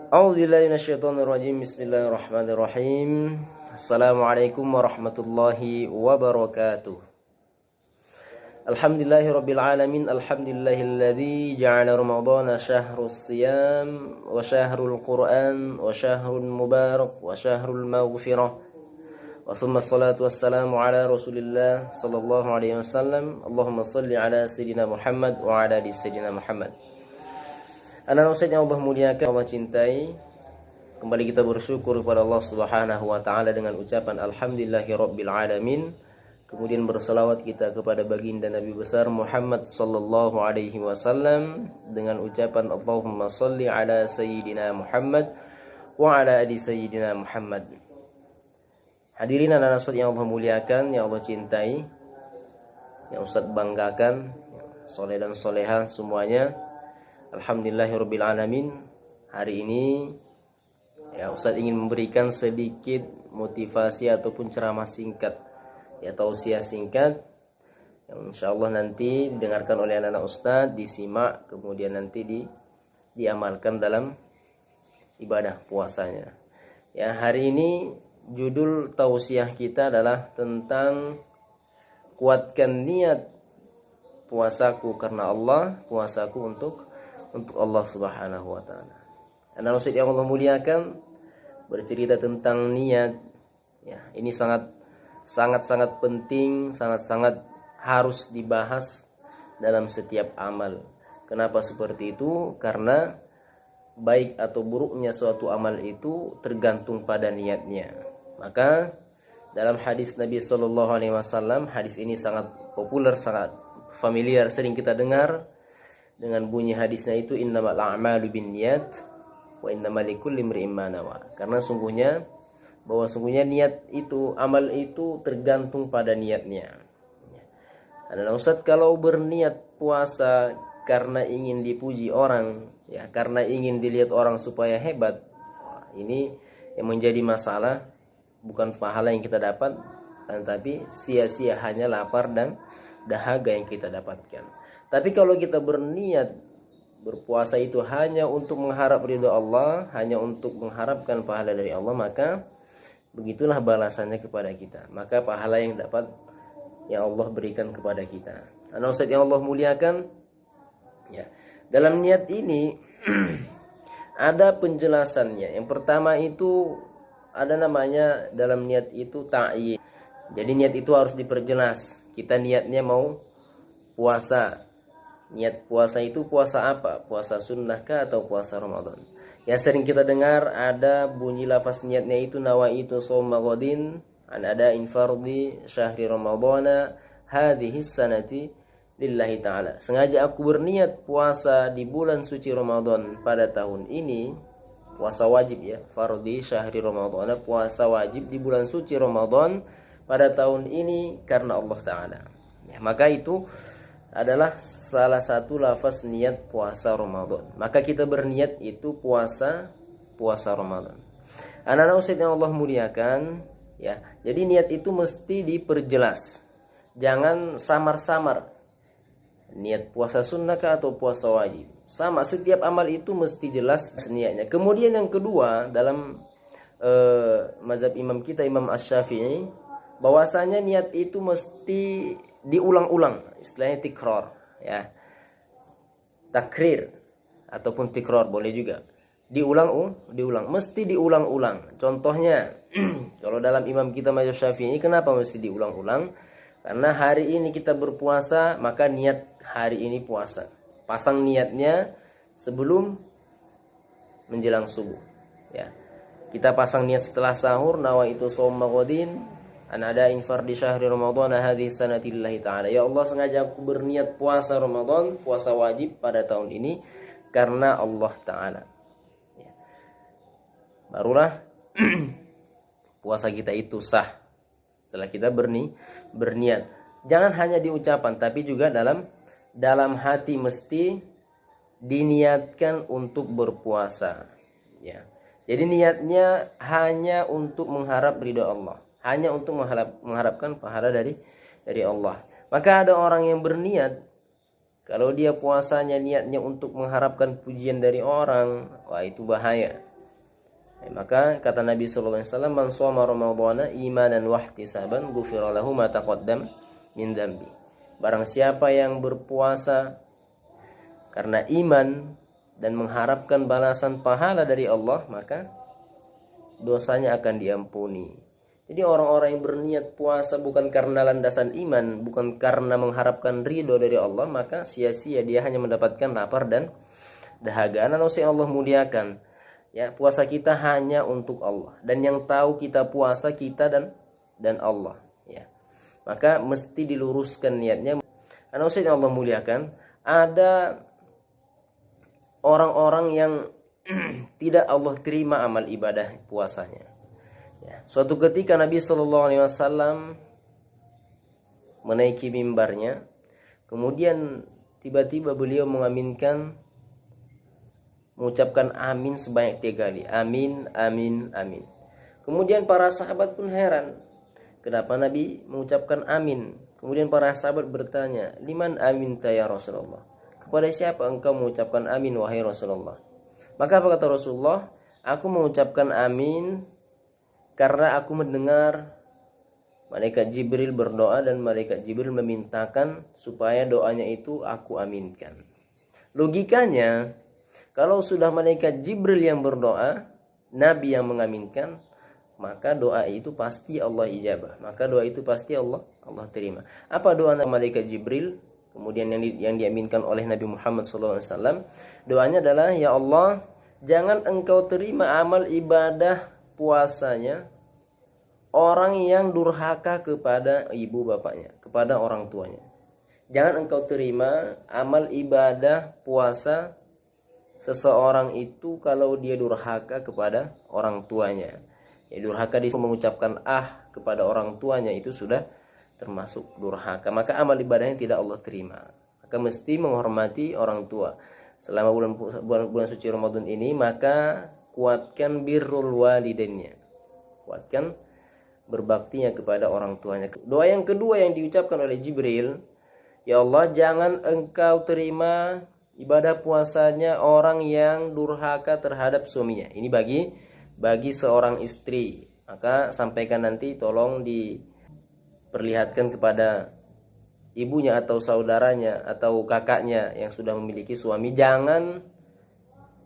A'udzubillahi minasyaitonirrajim. Bismillahirrahmanirrahim. Assalamualaikum warahmatullahi wabarakatuh. Alhamdulillahirabbil alamin. Alhamdulillahilladzi ja'ala ramadhana syahrus siyam wa syahrul qur'an wa syahrul mubarak wa syahrul maghfirah. Wa thumma salatu wassalamu ala Rasulillah sallallahu alaihi wasallam. Allahumma shalli ala sayidina Muhammad wa ala ali sayidina Muhammad. Anak Ustaz yang Allah muliakan, Allah cintai, kembali kita bersyukur kepada Allah Subhanahu wa taala dengan ucapan alhamdulillahirabbil alamin. Kemudian berselawat kita kepada baginda Nabi besar Muhammad sallallahu alaihi wasallam dengan ucapan Allahumma shalli ala sayyidina Muhammad wa ala ali sayyidina Muhammad. Hadirin anak Ustaz yang Allah muliakan, yang Allah cintai, yang Ustaz banggakan, soleh dan soleha semuanya. Alhamdulillahirabbil alamin. Hari ini ya Ustaz ingin memberikan sedikit motivasi ataupun ceramah singkat, ya tausiah singkat yang insyaallah nanti didengarkan oleh anak-anak Ustaz, disimak, kemudian nanti diamalkan dalam ibadah puasanya. Ya, hari ini judul tausiah kita adalah tentang kuatkan niat puasaku karena Allah, puasaku untuk Allah Subhanahu wa taala. Anak Ustaz yang Allah muliakan, bercerita tentang niat. Ya, ini sangat penting, sangat harus dibahas dalam setiap amal. Kenapa seperti itu? Karena baik atau buruknya suatu amal itu tergantung pada niatnya. Maka dalam hadis Nabi sallallahu alaihi wasallam, hadis ini sangat populer, sangat familiar, sering kita dengar dengan bunyi hadisnya itu innamal a'malu binniyat wa innamal likulli imri'in ma nawa. Karena sungguhnya niat itu, amal itu tergantung pada niatnya. Karena Ustaz kalau berniat puasa karena ingin dipuji orang, ya karena ingin dilihat orang supaya hebat, ini yang menjadi masalah, bukan pahala yang kita dapat, tapi sia-sia hanya lapar dan dahaga yang kita dapatkan. Tapi kalau kita berniat berpuasa itu hanya untuk mengharap ridha Allah, hanya untuk mengharapkan pahala dari Allah, maka begitulah balasannya kepada kita. Maka pahala yang dapat yang Allah berikan kepada kita. Anak Ustaz yang Allah muliakan, ya. Dalam niat ini ada penjelasannya. Yang pertama itu ada namanya dalam niat itu ta'yin. Jadi niat itu harus diperjelas. Kita niatnya mau puasa. Niat puasa itu puasa apa? Puasa sunnah kah atau puasa Ramadan? Yang sering kita dengar ada bunyi lafaz niatnya itu nawaitu shauma ghadin an ada'in fardhi syahri ramadhana hadhihi sanati lillahi ta'ala. Sengaja aku berniat puasa di bulan suci Ramadan pada tahun ini, puasa wajib ya, fardhi syahri ramadhana, puasa wajib di bulan suci Ramadan pada tahun ini karena Allah Ta'ala. Ya, maka itu adalah salah satu lafaz niat puasa Ramadan. Maka kita berniat itu puasa Ramadan. Anak-anak Ustaz yang Allah muliakan, ya. Jadi niat itu mesti diperjelas. Jangan samar-samar. Niat puasa sunnah kah atau puasa wajib? Sama, setiap amal itu mesti jelas niatnya. Kemudian yang kedua, dalam mazhab imam kita, Imam Asy-Syafi'i, bahwasanya niat itu mesti diulang-ulang, istilahnya tikrar, ya, takrir ataupun tikrar boleh juga, diulang, mesti diulang-ulang. Contohnya kalau dalam imam kita mazhab Syafi'i, kenapa mesti diulang-ulang? Karena hari ini kita berpuasa, maka niat hari ini puasa, pasang niatnya sebelum menjelang subuh, ya. Kita pasang niat setelah sahur, nawaitu shauma ghadin an ada'in fardhi syahri ramadhana hadhihi sanati lillahi ta'ala. Ya Allah, sengaja aku berniat puasa Ramadan, puasa wajib pada tahun ini karena Allah Ta'ala. Ya. Barulah puasa kita itu sah setelah kita berniat. Jangan hanya di ucapan, tapi juga dalam hati mesti diniatkan untuk berpuasa. Ya. Jadi niatnya hanya untuk mengharap ridha Allah, hanya untuk mengharapkan pahala dari Allah. Maka ada orang yang berniat Kalau dia puasanya niatnya untuk mengharapkan pujian dari orang, wah itu bahaya. Maka kata Nabi sallallahu alaihi wasallam, "Man shoma ramadhana imanan wa ihtisaban, ghufira lahu ma taqaddam min dzambi." Barang siapa yang berpuasa karena iman dan mengharapkan balasan pahala dari Allah, maka dosanya akan diampuni. Jadi orang-orang yang berniat puasa bukan karena landasan iman, bukan karena mengharapkan ridho dari Allah, maka sia-sia, dia hanya mendapatkan lapar dan dahaga. Anak yang Allah muliakan, ya, puasa kita hanya untuk Allah, dan yang tahu kita puasa kita dan Allah, ya. Maka mesti diluruskan niatnya. Anak yang Allah muliakan, ada orang-orang yang tidak Allah terima amal ibadah puasanya. Ya. Suatu ketika Nabi Shallallahu Alaihi Wasallam menaiki mimbarnya, kemudian tiba-tiba beliau mengucapkan amin sebanyak 3 kali. Amin, amin, amin. Kemudian para sahabat pun heran, kenapa Nabi mengucapkan amin? Kemudian para sahabat bertanya, "Liman amin ya Rasulullah?" Kepada siapa engkau mengucapkan amin wahai Rasulullah? Maka apa kata Rasulullah? Aku mengucapkan amin karena aku mendengar malaikat Jibril berdoa dan malaikat Jibril memintakan supaya doanya itu aku aminkan. Logikanya, kalau sudah malaikat Jibril yang berdoa, Nabi yang mengaminkan, maka doa itu pasti Allah ijabah. Maka doa itu pasti Allah terima. Apa doa malaikat Jibril? Kemudian yang diaminkan oleh Nabi Muhammad SAW, doanya adalah, ya Allah, jangan engkau terima amal ibadah puasanya orang yang durhaka kepada ibu bapaknya, kepada orang tuanya. Jangan engkau terima amal ibadah puasa seseorang itu kalau dia durhaka kepada orang tuanya. Ya, durhaka dia mengucapkan kepada orang tuanya itu sudah termasuk durhaka, maka amal ibadahnya tidak Allah terima. Maka mesti menghormati orang tua. Selama bulan suci Ramadan ini, maka kuatkan birrul walidainnya, kuatkan berbaktinya kepada orang tuanya. Doa yang kedua yang diucapkan oleh Jibril, ya Allah, jangan engkau terima ibadah puasanya orang yang durhaka terhadap suaminya. Ini bagi seorang istri. Maka sampaikan nanti, tolong diperlihatkan kepada ibunya atau saudaranya atau kakaknya yang sudah memiliki suami, jangan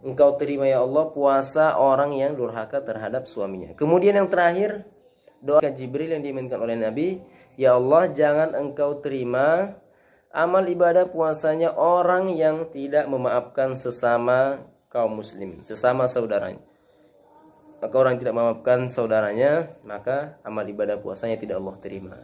engkau terima ya Allah puasa orang yang durhaka terhadap suaminya. Kemudian yang terakhir, doa Jibril yang diminta oleh Nabi, ya Allah, jangan engkau terima amal ibadah puasanya orang yang tidak memaafkan sesama kaum muslim, sesama saudaranya. Maka orang yang tidak memaafkan saudaranya, maka amal ibadah puasanya tidak Allah terima.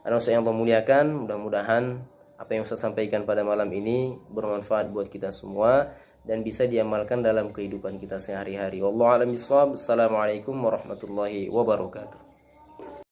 Anak yang Allah muliakan, mudah-mudahan apa yang saya sampaikan pada malam ini bermanfaat buat kita semua dan bisa diamalkan dalam kehidupan kita sehari-hari. Wallahu a'lam bishawab. Assalamualaikum warahmatullahi wabarakatuh.